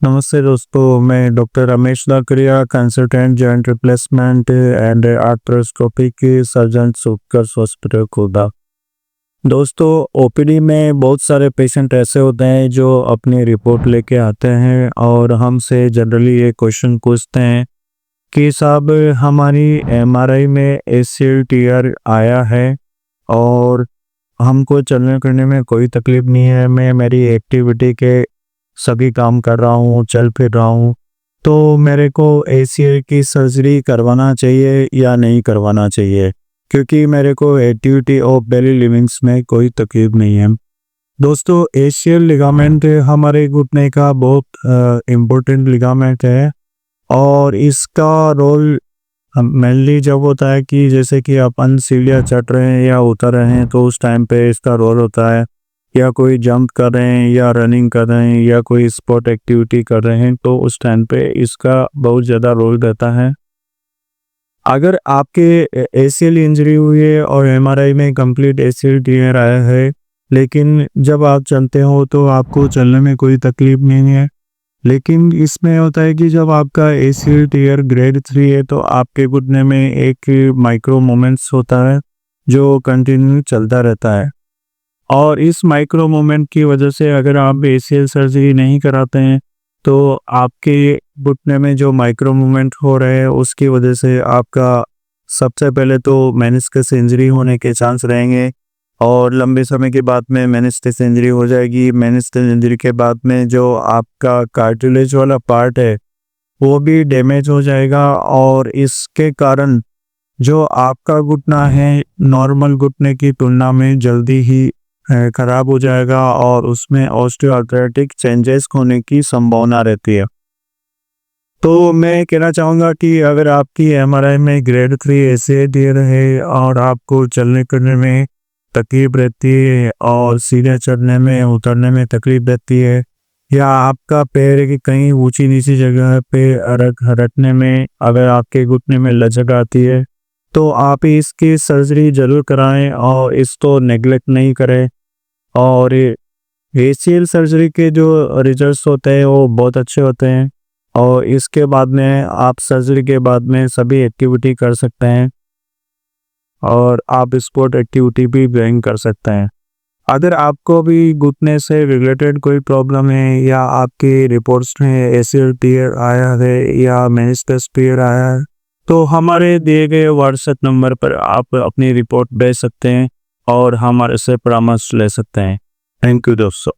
नमस्ते दोस्तों, मैं doctor Ramesh Lakadia, consultant joint replacement and arthroscopic surgeon Sukhkar hospital खुदा। दोस्तों, ओपीडी में बहुत सारे पेशेंट ऐसे होते हैं जो अपनी रिपोर्ट लेके आते हैं और हमसे जनरली ये क्वेश्चन पूछते हैं कि साहब हमारी एमआरआई में एसीएल टीआर आया है और हमको चलने फिरने में कोई तकलीफ नहीं है। मैं मेरी एक्टिविटी के सभी काम कर रहा हूँ, चल फिर रहा हूँ, तो मेरे को एसीएल की सर्जरी करवाना चाहिए या नहीं करवाना चाहिए, क्योंकि मेरे को एक्टिविटी ऑफ डेली लिविंग्स में कोई तकलीफ नहीं है। दोस्तों, एसीएल लिगामेंट हमारे घुटने का बहुत इम्पोर्टेंट लिगामेंट है और इसका रोल मेनली जब होता है कि जैसे कि अपन सीढ़ियाँ चढ़ रहे हैं या उतर रहे हैं तो उस टाइम पे इसका रोल होता है, या कोई जंप कर रहे हैं या रनिंग कर रहे हैं या कोई स्पोर्ट एक्टिविटी कर रहे हैं तो उस टाइम पे इसका बहुत ज़्यादा रोल रहता है। अगर आपके एसीएल इंजरी हुई है और एमआरआई में कंप्लीट एसीएल टीयर आया है, लेकिन जब आप चलते हो तो आपको चलने में कोई तकलीफ नहीं है, लेकिन इसमें होता है कि जब आपका एसीएल टीयर ग्रेड 3 है तो आपके घुटने में एक माइक्रो मोमेंट्स होता है जो कंटिन्यू चलता रहता है, और इस माइक्रो मोमेंट की वजह से अगर आप एसीएल सर्जरी नहीं कराते हैं तो आपके घुटने में जो माइक्रो मूवमेंट हो रहे हैं उसकी वजह से आपका सबसे पहले तो मेनिस्कस इंजरी होने के चांस रहेंगे और लंबे समय के बाद में मेनिस्कस इंजरी हो जाएगी। मेनिस्कस इंजरी के बाद में जो आपका कार्टिलेज वाला पार्ट है वो भी डैमेज हो जाएगा और इसके कारण जो आपका घुटना है नॉर्मल घुटने की तुलना में जल्दी ही खराब हो जाएगा और उसमें ऑस्टियोआर्थराइटिक चेंजेस होने की संभावना रहती है। तो मैं कहना चाहूँगा कि अगर आपकी एमआरआई में ग्रेड 3 एसीएल टीयर है और आपको चलने फिरने में तकलीफ रहती है और सीढ़ियाँ चढ़ने में उतरने में तकलीफ रहती है, या आपका पैर की कहीं ऊंची नीची जगह पे हरकने में अगर आपके घुटने में लचक आती है, तो आप इसकी सर्जरी ज़रूर कराएं और इसको नेग्लेक्ट नहीं करें। और एसीएल सर्जरी के जो रिजल्ट्स होते हैं वो बहुत अच्छे होते हैं और इसके बाद में आप सर्जरी के बाद में सभी एक्टिविटी कर सकते हैं और आप स्पोर्ट एक्टिविटी भी ज्वाइन कर सकते हैं। अगर आपको भी घुटने से रिलेटेड कोई प्रॉब्लम है या आपकी रिपोर्ट्स में एसीएल टीयर आया है या मेनिस्कस टीयर आया है, तो हमारे दिए गए व्हाट्सएप नंबर पर आप अपनी रिपोर्ट भेज सकते हैं और हमारे से परामर्श ले सकते हैं। थैंक यू दोस्तों।